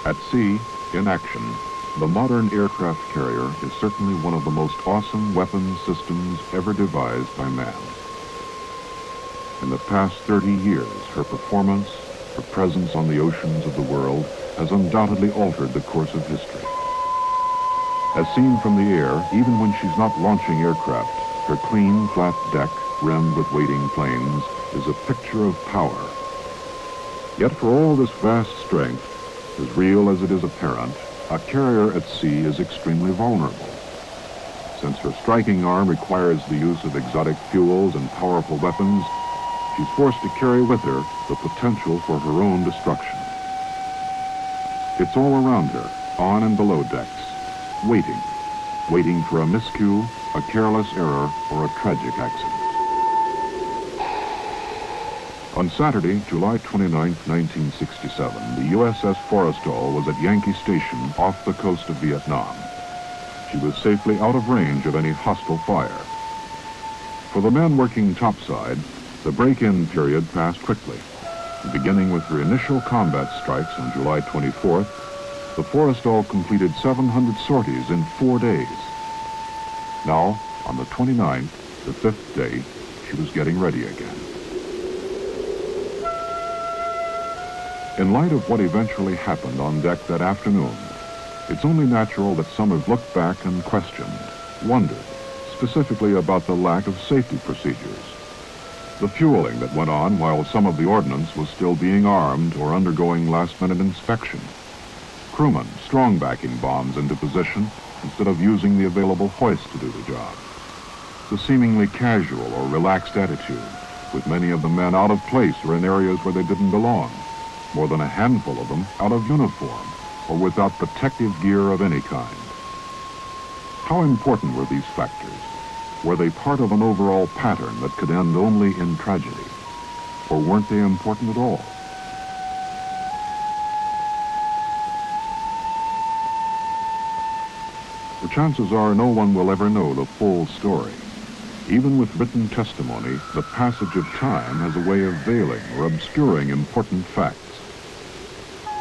At sea, in action, the modern aircraft carrier is certainly one of the most awesome weapons systems ever devised by man. In the past 30 years, her performance, her presence on the oceans of the world, has undoubtedly altered the course of history. As seen from the air, even when she's not launching aircraft, her clean, flat deck, rimmed with waiting planes, is a picture of power. Yet for all this vast strength, as real as it is apparent, a carrier at sea is extremely vulnerable. Since her striking arm requires the use of exotic fuels and powerful weapons, she's forced to carry with her the potential for her own destruction. It's all around her, on and below decks, waiting for a miscue, a careless error, or a tragic accident. On Saturday, July 29, 1967, the USS Forrestal was at Yankee Station off the coast of Vietnam. She was safely out of range of any hostile fire. For the men working topside, the break-in period passed quickly. Beginning with her initial combat strikes on July 24th, the Forrestal completed 700 sorties in 4 days. Now, on the 29th, the 5th day, she was getting ready again. In light of what eventually happened on deck that afternoon, it's only natural that some have looked back and questioned, wondered, specifically about the lack of safety procedures. The fueling that went on while some of the ordnance was still being armed or undergoing last-minute inspection. Crewmen strong-backing bombs into position instead of using the available hoist to do the job. The seemingly casual or relaxed attitude, with many of the men out of place or in areas where they didn't belong. More than a handful of them out of uniform or without protective gear of any kind. How important were these factors? Were they part of an overall pattern that could end only in tragedy? Or weren't they important at all? The chances are no one will ever know the full story. Even with written testimony, the passage of time has a way of veiling or obscuring important facts.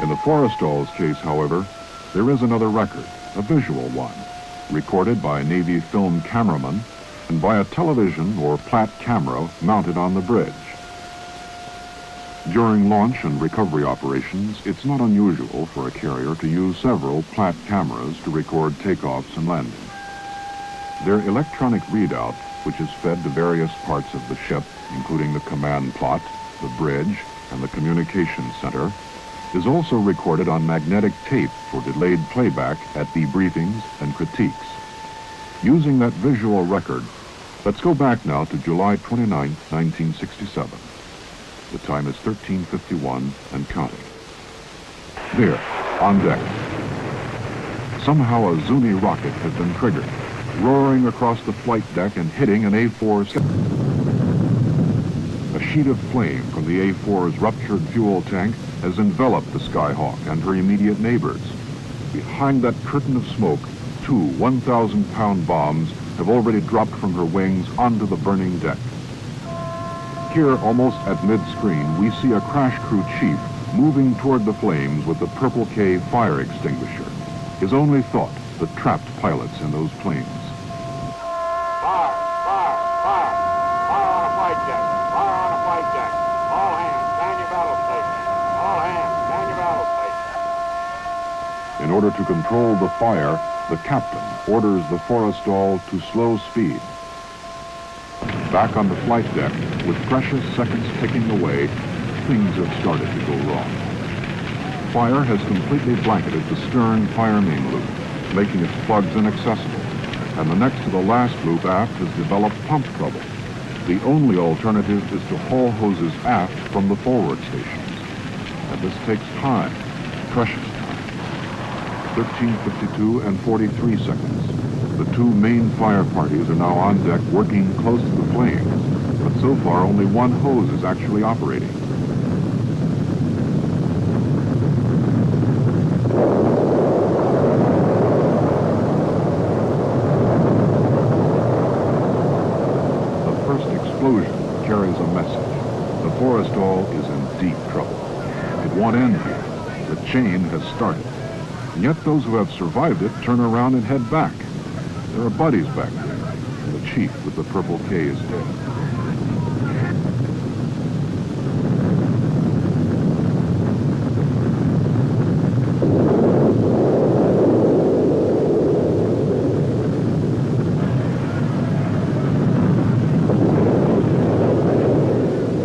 In the Forrestal's case, however, there is another record, a visual one, recorded by a Navy film cameraman and by a television or plat camera mounted on the bridge. During launch and recovery operations, it's not unusual for a carrier to use several plat cameras to record takeoffs and landings. Their electronic readout, which is fed to various parts of the ship, including the command plot, the bridge, and the communications center, is also recorded on magnetic tape for delayed playback at debriefings and critiques. Using that visual record, let's go back now to July 29, 1967. The time is 13:51 and counting. There, on deck. Somehow a Zuni rocket has been triggered, roaring across the flight deck and hitting an A-4. A sheet of flame from the A-4's ruptured fuel tank has enveloped the Skyhawk and her immediate neighbors. Behind that curtain of smoke, 2 1,000-pound bombs have already dropped from her wings onto the burning deck. Here, almost at mid-screen, we see a crash crew chief moving toward the flames with the Purple K fire extinguisher. His only thought, the trapped pilots in those planes. Fire! Fire! Fire! Fire on a flight deck! Fire on a flight deck! All hands, man your battle station! All hands, man your battle station! In order to control the fire, the captain orders the Forrestal to slow speed. Back on the flight deck, with precious seconds ticking away, things have started to go wrong. Fire has completely blanketed the stern fire main loop, making its plugs inaccessible, and the next to the last loop aft has developed pump trouble. The only alternative is to haul hoses aft from the forward stations, and this takes time, precious time. 13:52 and 43 seconds. The 2 main fire parties are now on deck working close to the flames, but so far only one hose is actually operating. The first explosion carries a message. The Forrestal is in deep trouble. It won't end here. The chain has started. And yet those who have survived it turn around and head back. There are buddies back there, and the chief with the purple K is dead.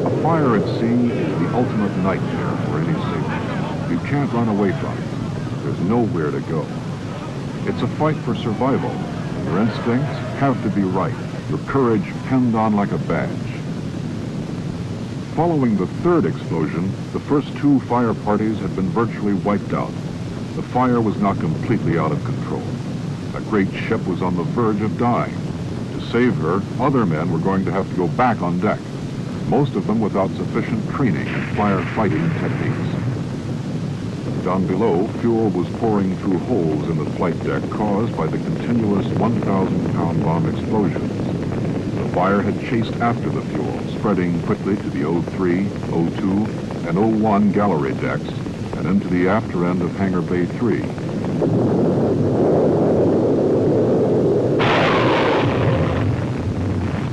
A fire at sea is the ultimate nightmare for any sailor. You can't run away from it. There's nowhere to go. It's a fight for survival. Your instincts have to be right. Your courage pinned on like a badge. Following the third explosion, the first two fire parties had been virtually wiped out. The fire was not completely out of control. A great ship was on the verge of dying. To save her, other men were going to have to go back on deck, most of them without sufficient training in firefighting techniques. Down below, fuel was pouring through holes in the flight deck caused by the continuous 1,000-pound bomb explosions. The fire had chased after the fuel, spreading quickly to the O3, O2, and O1 gallery decks and into the after end of Hangar Bay 3.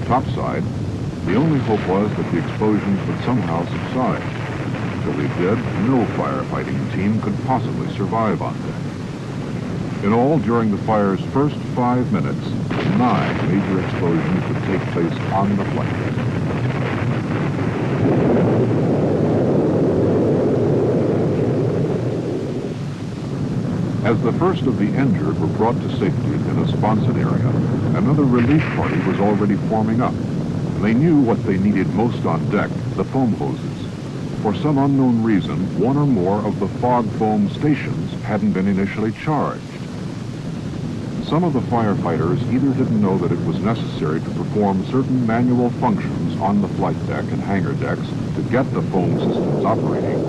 Topside, the only hope was that the explosions would somehow subside. Until they did, no firefighting team could possibly survive on deck. In all, during the fire's first 5 minutes, 9 major explosions would take place on the flight deck. As the first of the injured were brought to safety in a sponsored area, another relief party was already forming up. They knew what they needed most on deck, the foam hoses. For some unknown reason, one or more of the fog foam stations hadn't been initially charged. Some of the firefighters either didn't know that it was necessary to perform certain manual functions on the flight deck and hangar decks to get the foam systems operating,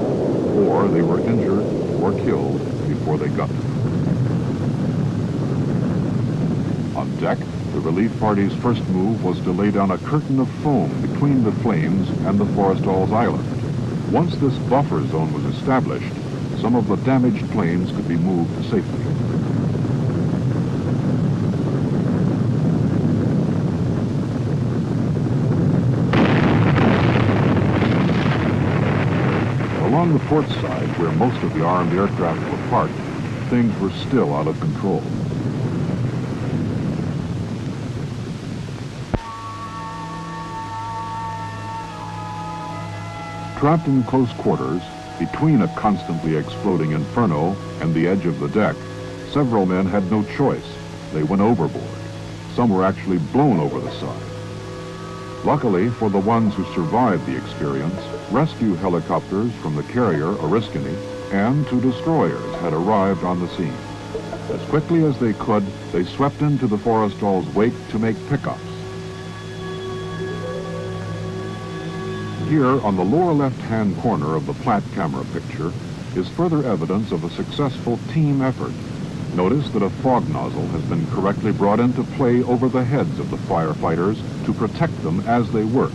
or they were injured or killed before they got to them. On deck, the relief party's first move was to lay down a curtain of foam between the flames and the Forrestal's island. Once this buffer zone was established, some of the damaged planes could be moved to safety. Along the port side, where most of the armed aircraft were parked, things were still out of control. Trapped in close quarters, between a constantly exploding inferno and the edge of the deck, several men had no choice. They went overboard. Some were actually blown over the side. Luckily for the ones who survived the experience, rescue helicopters from the carrier Oriskany and 2 destroyers had arrived on the scene. As quickly as they could, they swept into the Forrestal's wake to make pickups. Here, on the lower left-hand corner of the Platt camera picture, is further evidence of a successful team effort. Notice that a fog nozzle has been correctly brought into play over the heads of the firefighters to protect them as they work.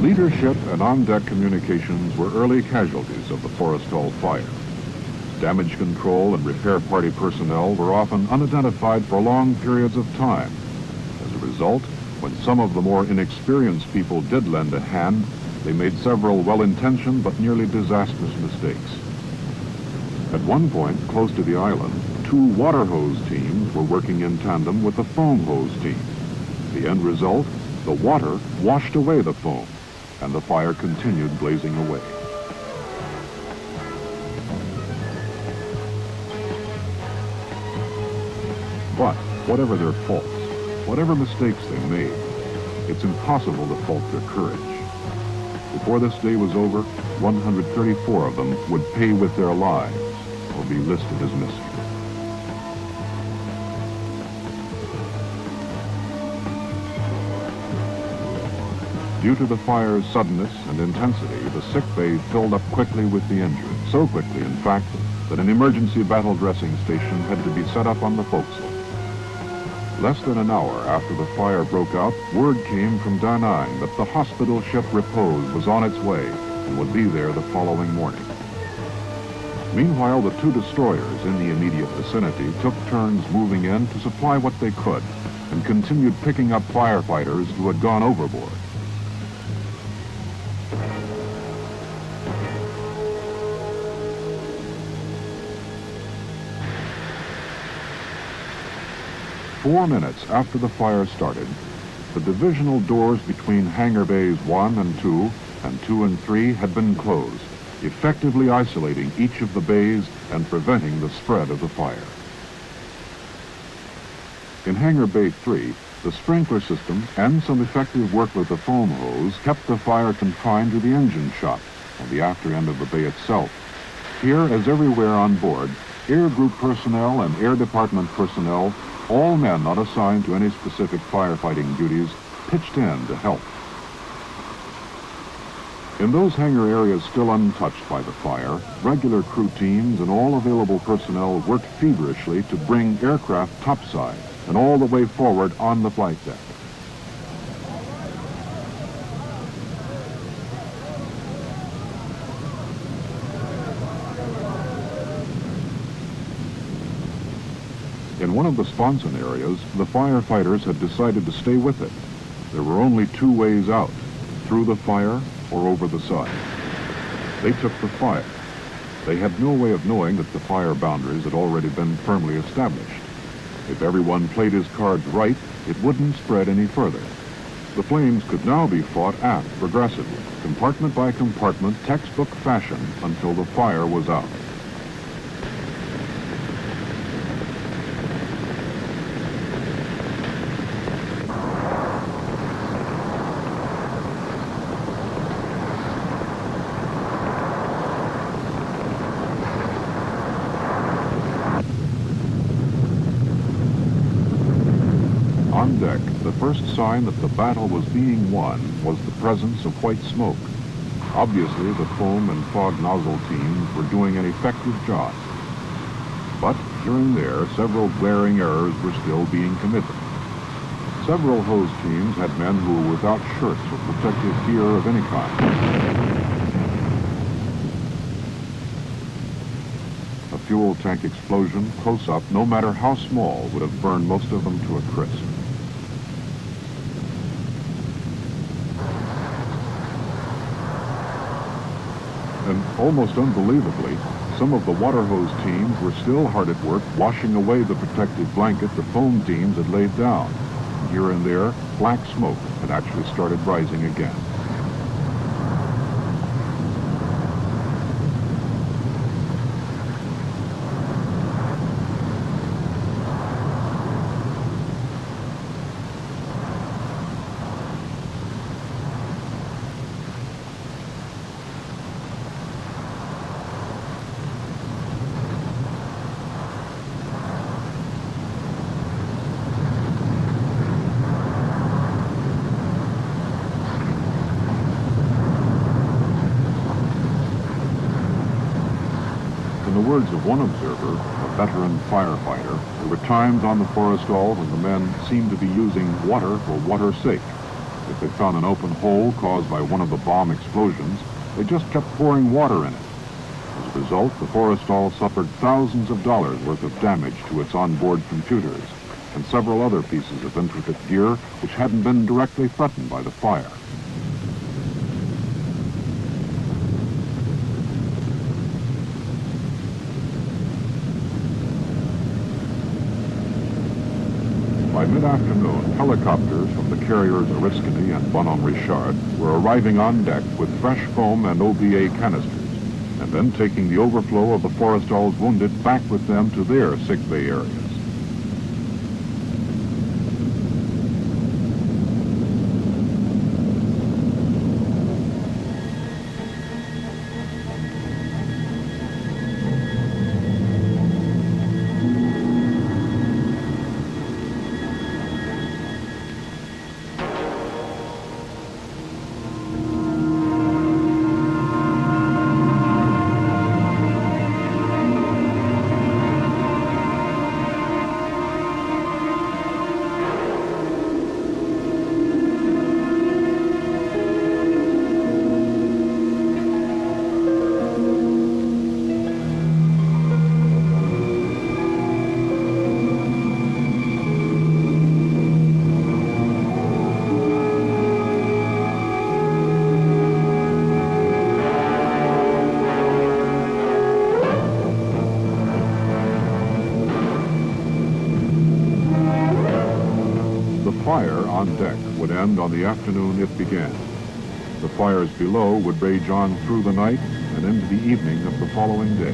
Leadership and on-deck communications were early casualties of the Forrestal fire. Damage control and repair party personnel were often unidentified for long periods of time. As a result, when some of the more inexperienced people did lend a hand, they made several well-intentioned but nearly disastrous mistakes. At one point, close to the island, 2 water hose teams were working in tandem with the foam hose team. The end result, the water washed away the foam, and the fire continued blazing away. But whatever their faults, whatever mistakes they made, it's impossible to fault their courage. Before this day was over, 134 of them would pay with their lives or be listed as missing. Due to the fire's suddenness and intensity, the sick bay filled up quickly with the injured. So quickly, in fact, that an emergency battle dressing station had to be set up on the forecastle. Less than an hour after the fire broke out, word came from Da Nang that the hospital ship Repose was on its way, and would be there the following morning. Meanwhile, the two destroyers in the immediate vicinity took turns moving in to supply what they could and continued picking up firefighters who had gone overboard. Four minutes after the fire started, the divisional doors between hangar bays 1 and 2 and 2 and 3 had been closed, effectively isolating each of the bays and preventing the spread of the fire. In hangar bay 3, the sprinkler system and some effective work with the foam hose kept the fire confined to the engine shop and the after end of the bay itself. Here, as everywhere on board, Air Group personnel and Air Department personnel, all men not assigned to any specific firefighting duties, pitched in to help. In those hangar areas still untouched by the fire, regular crew teams and all available personnel worked feverishly to bring aircraft topside and all the way forward on the flight deck. In one of the sponson areas, the firefighters had decided to stay with it. There were only two ways out, through the fire or over the side. They took the fire. They had no way of knowing that the fire boundaries had already been firmly established. If everyone played his cards right, it wouldn't spread any further. The flames could now be fought aft progressively, compartment by compartment, textbook fashion, until the fire was out. On deck, the first sign that the battle was being won was the presence of white smoke. Obviously, the foam and fog nozzle teams were doing an effective job. But here and there, several glaring errors were still being committed. Several hose teams had men who were without shirts or protective gear of any kind. A fuel tank explosion, close up, no matter how small, would have burned most of them to a crisp. And almost unbelievably, some of the water hose teams were still hard at work washing away the protective blanket the foam teams had laid down. Here and there, black smoke had actually started rising again. In the words of one observer, a veteran firefighter, there were times on the Forrestal when the men seemed to be using water for water's sake. If they found an open hole caused by one of the bomb explosions, they just kept pouring water in it. As a result, the Forrestal suffered thousands of dollars worth of damage to its onboard computers and several other pieces of intricate gear which hadn't been directly threatened by the fire. By mid-afternoon, helicopters from the carriers Oriskany and Bonhomme Richard were arriving on deck with fresh foam and OBA canisters, and then taking the overflow of the Forrestal's wounded back with them to their sick bay areas. on deck would end on the afternoon it began. The fires below would rage on through the night and into the evening of the following day.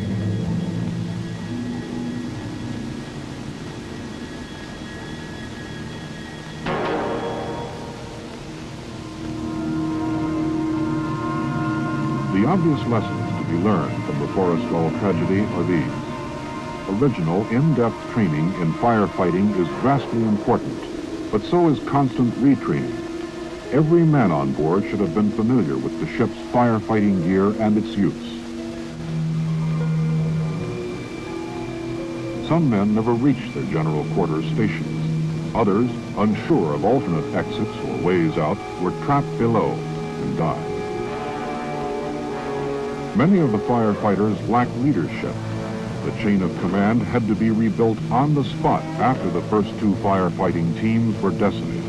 The obvious lessons to be learned from the Forrestal tragedy are these. Original, in-depth training in firefighting is vastly important, but so is constant retraining. Every man on board should have been familiar with the ship's firefighting gear and its use. Some men never reached their general quarters stations. Others, unsure of alternate exits or ways out, were trapped below and died. Many of the firefighters lacked leadership. The chain of command had to be rebuilt on the spot after the first two firefighting teams were decimated.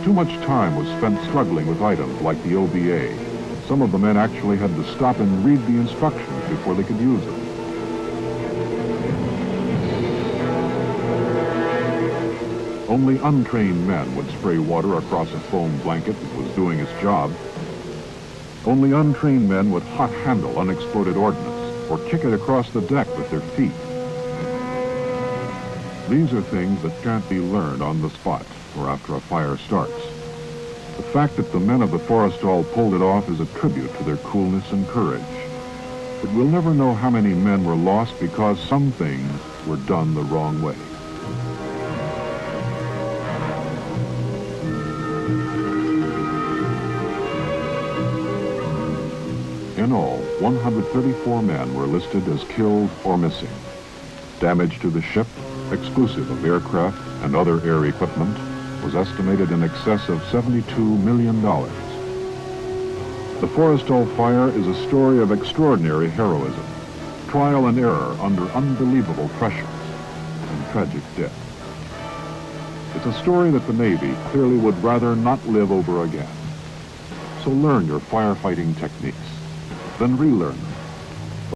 Too much time was spent struggling with items like the OBA. Some of the men actually had to stop and read the instructions before they could use them. Only untrained men would spray water across a foam blanket that was doing its job. Only untrained men would hot handle unexploded ordnance or kick it across the deck with their feet. These are things that can't be learned on the spot or after a fire starts. The fact that the men of the Forrestal pulled it off is a tribute to their coolness and courage. But we'll never know how many men were lost because some things were done the wrong way. In all, 134 men were listed as killed or missing. Damage to the ship, exclusive of aircraft and other air equipment, was estimated in excess of $72 million. The Forrestal fire is a story of extraordinary heroism, trial and error under unbelievable pressures, and tragic death. It's a story that the Navy clearly would rather not live over again. So learn your firefighting techniques, then relearn them.